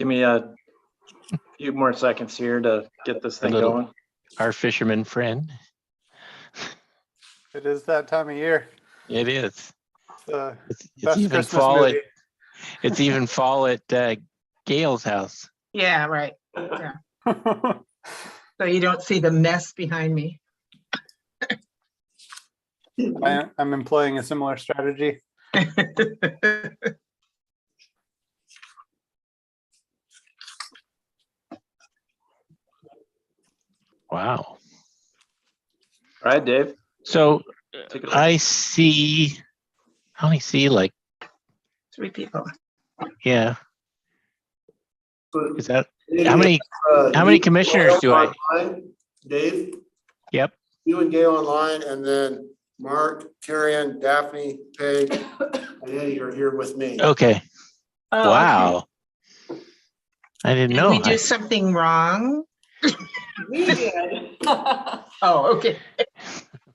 Give me a few more seconds here to get this thing little- going. Our fisherman friend. It is that time of year. It is. The It's best even Christmas fall at movie. it's even fall at Gail's house. Yeah, right. Yeah. So you don't see the mess behind me. I'm employing a similar strategy. Wow. All right, Dave. So Take it away. I only see like, 3 people. yeah. So, Is that how many commissioners do I? online, Dave, Yep. you and Gail online, and then Mark, Karen, Daphne, Peg, and Eddie are here with me. Okay. Oh, okay. Wow. I didn't Did know. we do something wrong? We did. Oh, okay.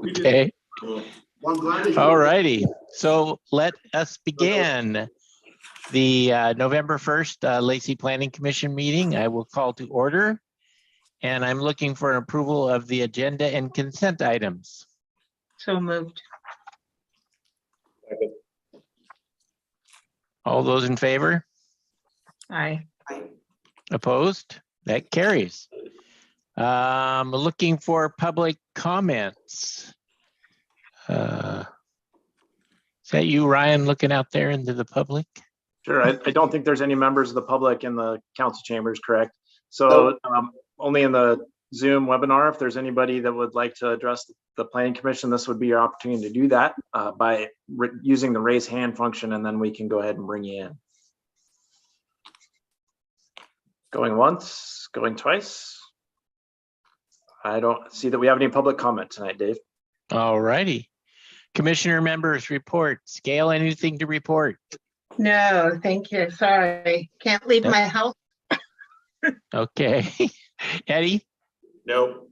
Okay. Well, I'm glad that you- All righty. So let us begin the November 1st Lacey Planning Commission meeting. I will call to order. And I'm looking for an approval of the agenda and consent items. So moved. All those in favor? Aye. Opposed? That carries. Looking for public comments. Is that you, Ryan, looking out there into the public? Sure. I don't think there's any members of the public in the council chambers, correct? So only in the Zoom webinar, if there's anybody that would like to address the planning commission, this would be your opportunity to do that by using the raise hand function, and then we can go ahead and bring you in. Going once, going twice. I don't see that we have any public comment tonight, Dave. All righty. Commissioner members reports. Gail, anything to report? No, thank you. Sorry. Can't leave my house. Okay. Eddie, No.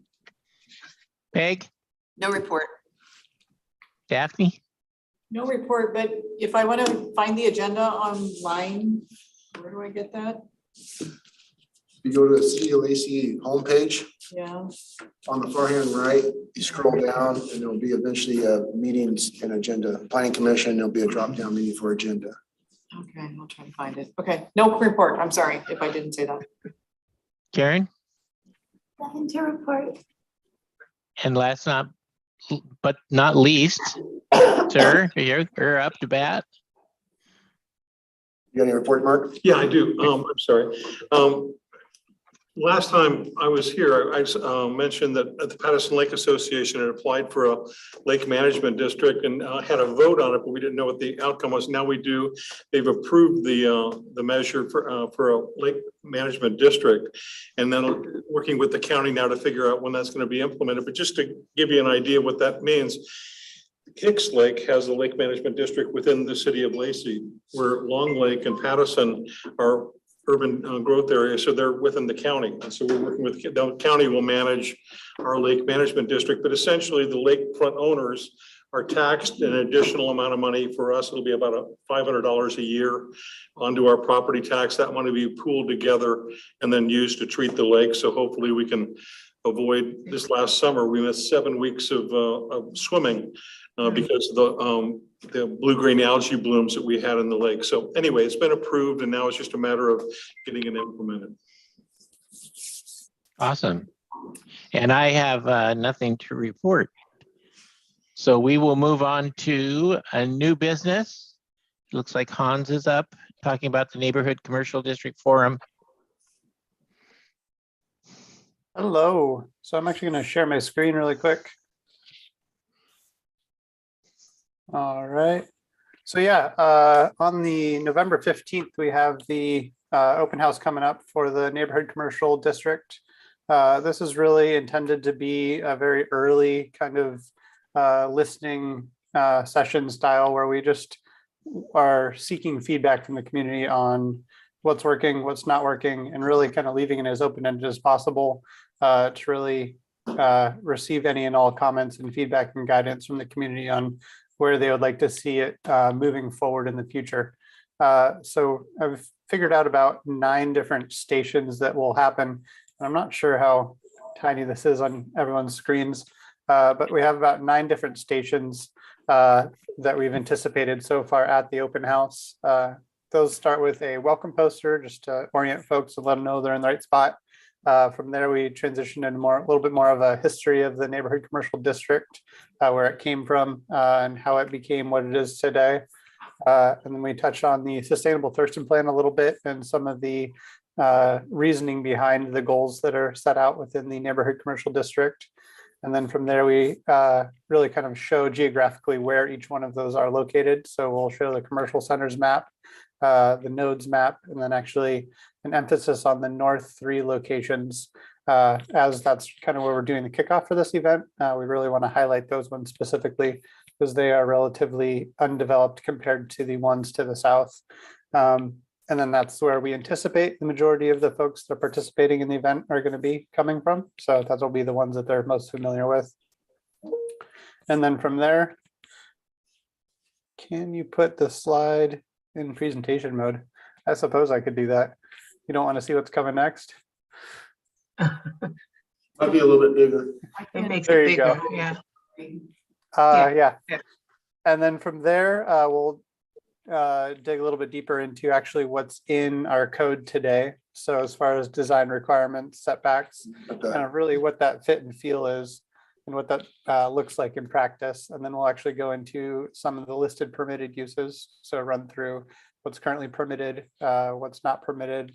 Peg, No report. Daphne? No report, but if I want to find the agenda online, where do I get that? You go to the City of Lacey homepage, Yeah, on the far hand right, you scroll down, and there'll be eventually meetings and agenda, planning commission, there'll be a drop down menu for agenda. okay, I'll try to find it. Okay, no report. I'm sorry if I didn't say that. Karen? Nothing to report. And last but not least, sir, you're up to bat. You got any report, Mark? Yeah, I do. I'm sorry. Last time I was here, I mentioned that the Patterson Lake Association had applied for a lake management district and had a vote on it, but we didn't know what the outcome was. Now we do. They've approved the measure for a lake management district, and then working with the county now to figure out when that's going to be implemented. But just to give you an idea what that means, Hicks Lake has a lake management district within the city of Lacey, where Long Lake and Patterson are urban growth areas, so they're within the county. And so we're working with, the county will manage our lake management district, but essentially the lakefront owners are taxed an additional amount of money. For us, it'll be about $500 a year onto our property tax. That money will be pooled together and then used to treat the lake. So hopefully we can avoid, this last summer, we missed 7 weeks of swimming because of the blue-green algae blooms that we had in the lake. So anyway, it's been approved, and now it's just a matter of getting it implemented. Awesome. And I have nothing to report. So we will move on to a new business. Looks like Hans is up talking about the Neighborhood Commercial District Forum. Hello. So I'm actually going to share my screen really quick. All right. So yeah, on the November 15th, we have the open house coming up for the Neighborhood Commercial District. This is really intended to be a very early kind of listening session style where we just are seeking feedback from the community on what's working, what's not working, and really kind of leaving it as open-ended as possible to really receive any and all comments and feedback and guidance from the community on where they would like to see it moving forward in the future. So I've figured out about 9 different stations that will happen. And I'm not sure how tiny this is on everyone's screens, but we have about 9 different stations that we've anticipated so far at the open house. Those start with a welcome poster just to orient folks and let them know they're in the right spot. From there, we transition into a little bit more of a history of the neighborhood commercial district, where it came from and how it became what it is today. And then we touch on the sustainable Thurston plan a little bit and some of the reasoning behind the goals that are set out within the neighborhood commercial district. And then from there, we really kind of show geographically where each one of those are located. So we'll show the commercial centers map, the nodes map, and then actually an emphasis on the north 3 locations, as that's kind of where we're doing the kickoff for this event. We really want to highlight those ones specifically because they are relatively undeveloped compared to the ones to the south. And then that's where we anticipate the majority of the folks that are participating in the event are going to be coming from. So that will be the ones that they're most familiar with. And then from there, can you put the slide in presentation mode? I suppose I could do that. You don't want to see what's coming next? Might be a little bit bigger. It makes There it you go. bigger, yeah. Yeah. Yeah. And then from there, we'll dig a little bit deeper into actually what's in our code today. So as far as design requirements, setbacks, kind of really what that fit and feel is and what that looks like in practice. And then we'll actually go into some of the listed permitted uses. So run through what's currently permitted, what's not permitted,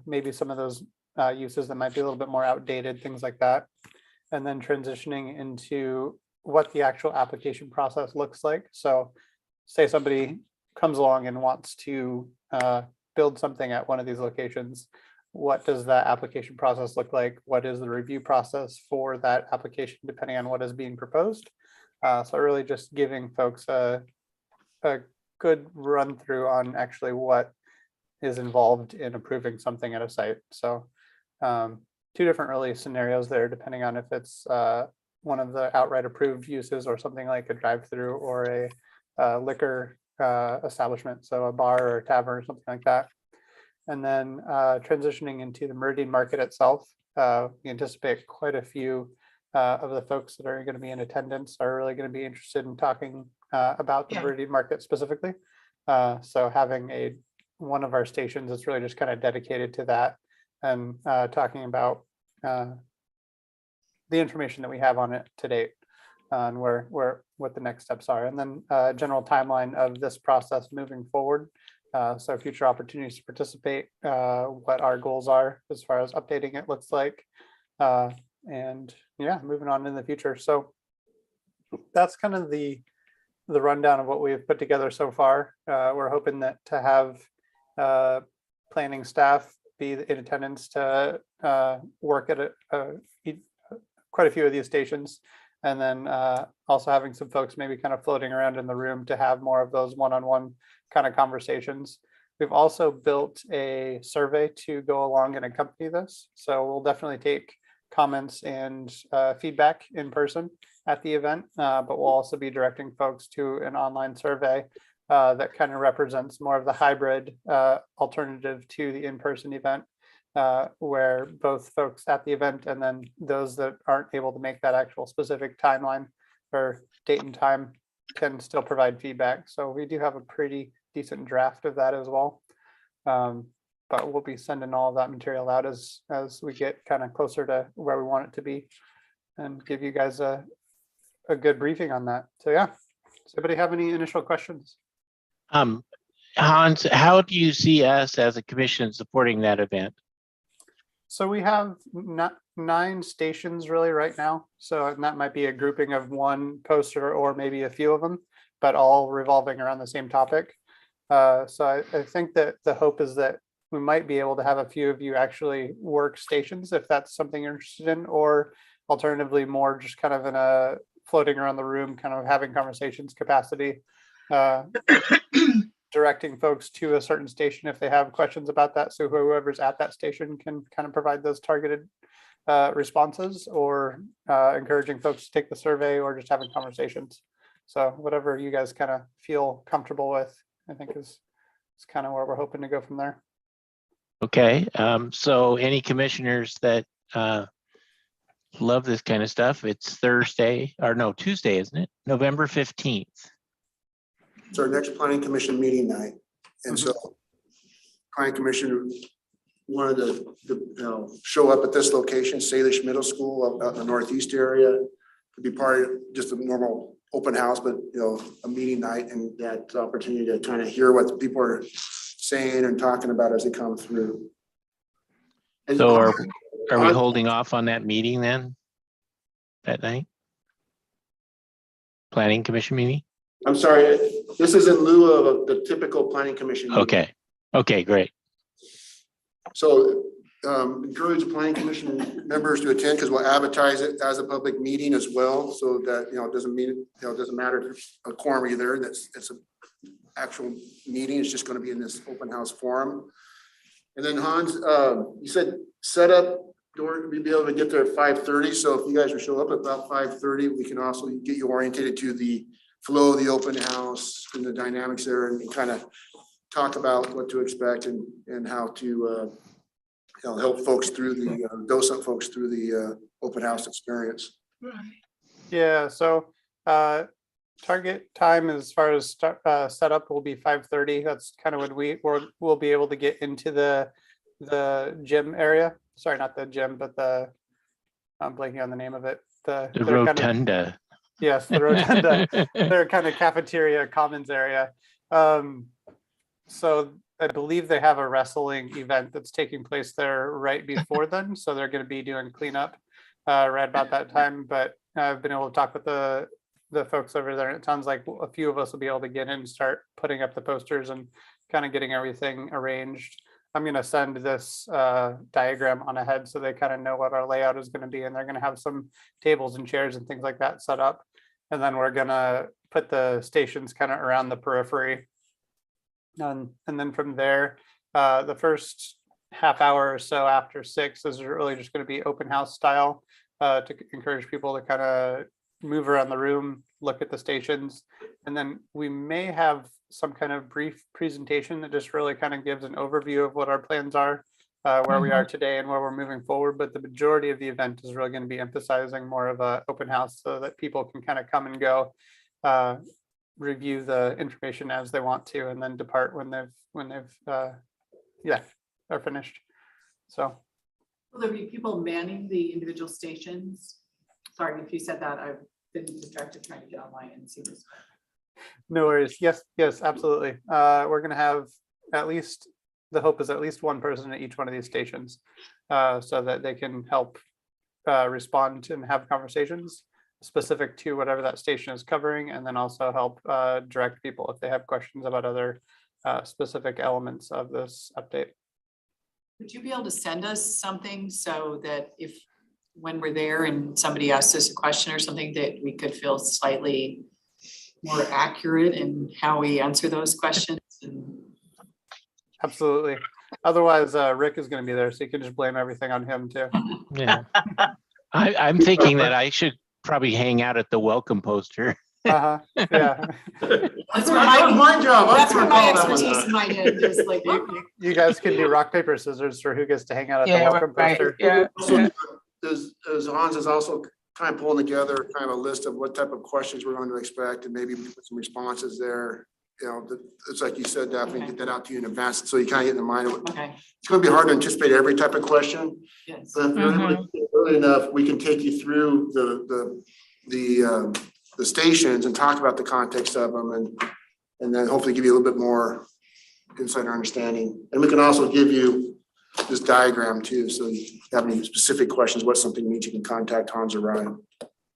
maybe some of those uses that might be a little bit more outdated, things like that. And then transitioning into what the actual application process looks like. So say somebody comes along and wants to build something at one of these locations. What does that application process look like? What is the review process for that application, depending on what is being proposed? So really just giving folks a good run through on actually what is involved in approving something at a site. So 2 different really scenarios there, depending on if it's one of the outright approved uses or something like a drive-through or a liquor establishment, so a bar or a tavern or something like that. And then transitioning into the Meridian Market itself, we anticipate quite a few of the folks that are going to be in attendance are really going to be interested in talking about the Meridian Market specifically. So having one of our stations that's really just kind of dedicated to that and talking about the information that we have on it to date and what the next steps are, and then general timeline of this process moving forward. So future opportunities to participate, what our goals are as far as updating it looks like, and yeah, moving on in the future. So that's kind of the rundown of what we've put together so far. We're hoping that to have planning staff be in attendance to work at quite a few of these stations. And then also having some folks maybe kind of floating around in the room to have more of those one-on-one kind of conversations. We've also built a survey to go along and accompany this. So we'll definitely take comments and feedback in person at the event, but we'll also be directing folks to an online survey that kind of represents more of the hybrid alternative to the in-person event, where both folks at the event and then those that aren't able to make that actual specific timeline or date and time can still provide feedback. So we do have a pretty decent draft of that as well. But we'll be sending all of that material out as we get kind of closer to where we want it to be and give you guys a good briefing on that. So yeah, does anybody have any initial questions? Hans, how do you see us as a commission supporting that event? So we have 9 stations really right now. So and that might be a grouping of one poster or maybe a few of them, but all revolving around the same topic. So I think that the hope is that we might be able to have a few of you actually work stations if that's something you're interested in, or alternatively more just kind of in a floating around the room, kind of having conversations capacity, directing folks to a certain station if they have questions about that. So whoever's at that station can kind of provide those targeted responses, or encouraging folks to take the survey, or just having conversations. So whatever you guys kind of feel comfortable with, I think is it's kind of where we're hoping to go from there. Okay, so any commissioners that love this kind of stuff, it's Thursday, or no, Tuesday, isn't it? November 15th. It's our next planning commission meeting night. And so planning commission wanted to show up at this location, Salish Middle School out in the northeast area, to be part of just a normal open house, but a meeting night, and that opportunity to kind of hear what the people are saying and talking about as they come through. And So are we holding off on that meeting then? That night? Planning commission meeting? I'm sorry, this is in lieu of the typical planning commission meeting. Okay, okay, great. So encourage the planning commission members to attend, because we'll advertise it as a public meeting as well, so that it doesn't mean it doesn't matter if a quorum either. It's an actual meeting. It's just going to be in this open house forum. And then Hans, you said set up door, we'd be able to get there at 5:30. So if you guys will show up at about 5:30, we can also get you orientated to the flow of the open house and the dynamics there, and kind of talk about what to expect and how to help folks through the docent folks through the open house experience. Yeah, so target time as far as setup will be 5:30. That's kind of when we'll be able to get into the gym area. Sorry, not the gym, but I'm blanking on the name of it. The they're kind of- rotunda. yes, the rotunda. Their kind of cafeteria commons area. So I believe they have a wrestling event that's taking place there right before then. So they're going to be doing cleanup right about that time. But I've been able to talk with the folks over there, and it sounds like a few of us will be able to get in and start putting up the posters and kind of getting everything arranged. I'm going to send this diagram on ahead so they kind of know what our layout is going to be, and they're going to have some tables and chairs and things like that set up. And then we're going to put the stations kind of around the periphery. And then from there, the first half hour or so after 6 is really just going to be open house style to encourage people to kind of move around the room, look at the stations. And then we may have some kind of brief presentation that just really kind of gives an overview of what our plans are, where we are today and where we're moving forward. But the majority of the event is really going to be emphasizing more of an open house so that people can kind of come and go, review the information as they want to, and then depart when they've are finished. So Will there be people manning the individual stations? Sorry if you said that. I've been distracted trying to get online and see this. no worries. Yes, absolutely. We're gonna have the hope is at least one person at each one of these stations, so that they can help respond and have conversations specific to whatever that station is covering, and then also help direct people if they have questions about other specific elements of this update. Would you be able to send us something so that when we're there and somebody asks us a question or something, that we could feel slightly more accurate in how we answer those questions? Absolutely. Otherwise, Rick is going to be there, so you can just blame everything on him too. Yeah. I'm thinking that I should probably hang out at the welcome poster. Yeah. That's That was my job. I That's was where gonna my call that one expertise out. might end, is like. You guys can do rock, paper, scissors for who gets to hang out at the Yeah, welcome right. poster. Yeah. So as Hans is also kind of pulling together kind of a list of what type of questions we're going to expect, and maybe we can put some responses there. It's like you said, Daphne, get that out to you in advance, so you kind of get in the mind of it. Okay, It's going to be hard to anticipate every type of question, yes. but if you're able to get early enough, we can take you through the stations and talk about the context of them, and then hopefully give you a little bit more insight or understanding. And we can also give you this diagram too, so if you have any specific questions, what something means, you can contact Hans or Ryan.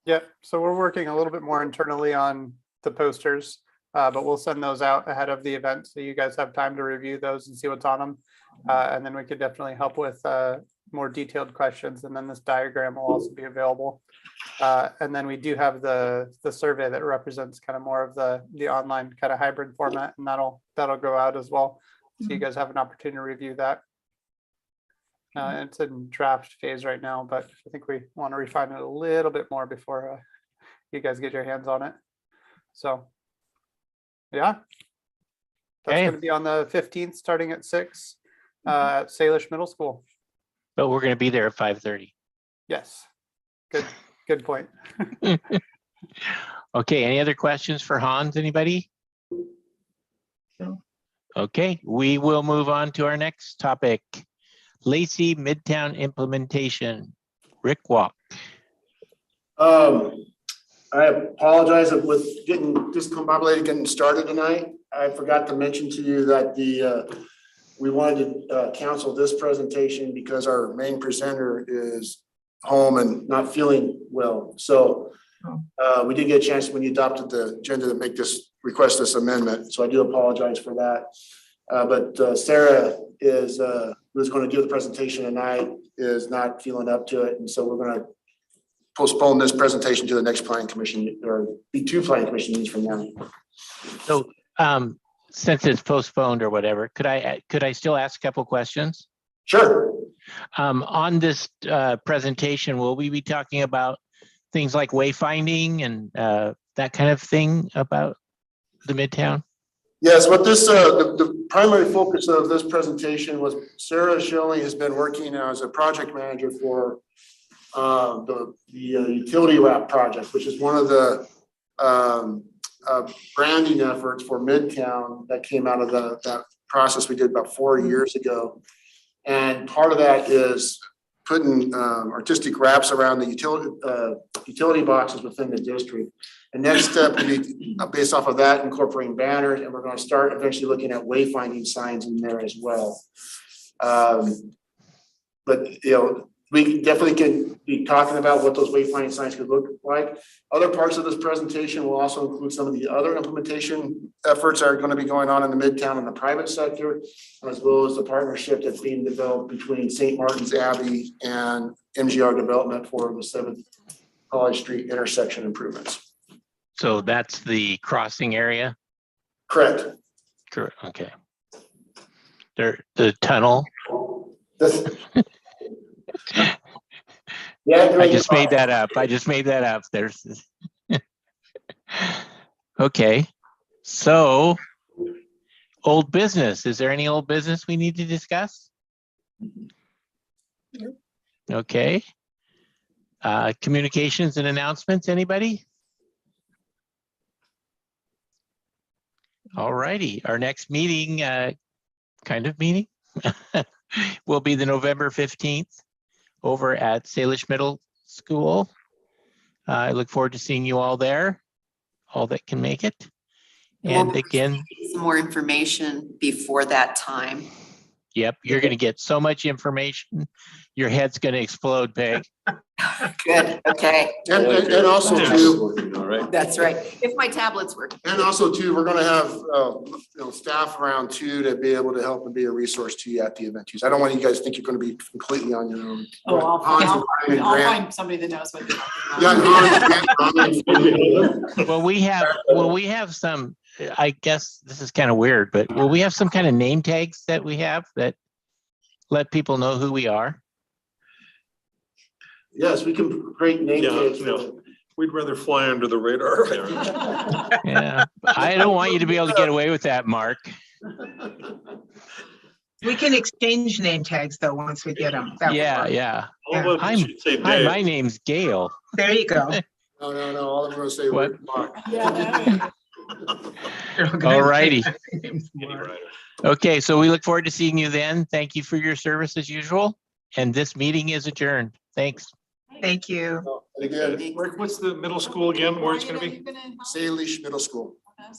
Yeah, so we're working a little bit more internally on the posters, but we'll send those out ahead of the event so you guys have time to review those and see what's on them. And then we could definitely help with more detailed questions, and then this diagram will also be available. And then we do have the survey that represents kind of more of the online kind of hybrid format, and that'll go out as well. So you guys have an opportunity to review that. It's in draft phase right now, but I think we want to refine it a little bit more before you guys get your hands on it. So, yeah. That's Okay. going to be on the 15th, starting at 6 at Salish Middle School. But we're going to be there at 5:30. Yes. Good point. Okay, any other questions for Hans, anybody? No. Okay, we will move on to our next topic. Lacey Midtown implementation. Rick Walk. I apologize with getting discombobulated getting started tonight. I forgot to mention to you that we wanted to cancel this presentation because our main presenter is home and not feeling well. So we did get a chance when you adopted the agenda to make request this amendment. So I do apologize for that. But Sarah is who's going to do the presentation tonight is not feeling up to it. And so we're going to postpone this presentation to the next planning commission, or be 2 planning commission meetings from now. So since it's postponed or whatever, could I still ask a couple questions? Sure. On this presentation, will we be talking about things like wayfinding and that kind of thing about the Midtown? Yes, what this, the primary focus of this presentation was Sarah Shelley has been working as a project manager for the utility wrap project, which is one of the branding efforts for Midtown that came out of that process we did about 4 years ago. And part of that is putting artistic wraps around the utility boxes within the district. The next step would be based off of that, incorporating banners, and we're going to start eventually looking at wayfinding signs in there as well. But we definitely can be talking about what those wayfinding signs could look like. Other parts of this presentation will also include some of the other implementation efforts that are going to be going on in the Midtown and the private sector, as well as the partnership that's being developed between St. Martin's Abbey and MGR Development for the 7th College Street intersection improvements. So that's the crossing area? Correct. Correct. Okay. The tunnel. Yeah, I just made that up. There's. Okay. So old business. Is there any old business we need to discuss? Okay. Communications and announcements, anybody? All righty. Our next meeting, will be the November 15th over at Salish Middle School. I look forward to seeing you all there, all that can make it. And again, some more information before that time. yep, you're going to get so much information. Your head's going to explode, Peg. Good, okay, And also too, that's right. If my tablets work. we're going to have staff around too to be able to help and be a resource to you at the event too. So I don't want you guys to think you're going to be completely on your own. Oh, Hans and I'll Grant- find somebody that knows what they're talking about. Yeah, Well, we have some, I guess this is kind of weird, but will we have some kind of name tags that we have that let people know who we are? yes, we can create name Yeah, tags. no. We'd rather fly under the radar. Yeah, I don't want you to be able to get away with that, Mark. We can exchange name tags though, once we get them. That would Yeah, work. yeah. All of them I'm- should say Hi, Dave. my name's Gail. There you go. No, all of them are going to say What? Rick Mark. All righty. Okay, so we look forward to seeing you then. Thank you for your service as usual. And this meeting is adjourned. Thanks. Thank you. And again, Rick, what's the middle school again, where it's going to be? Salish Middle School.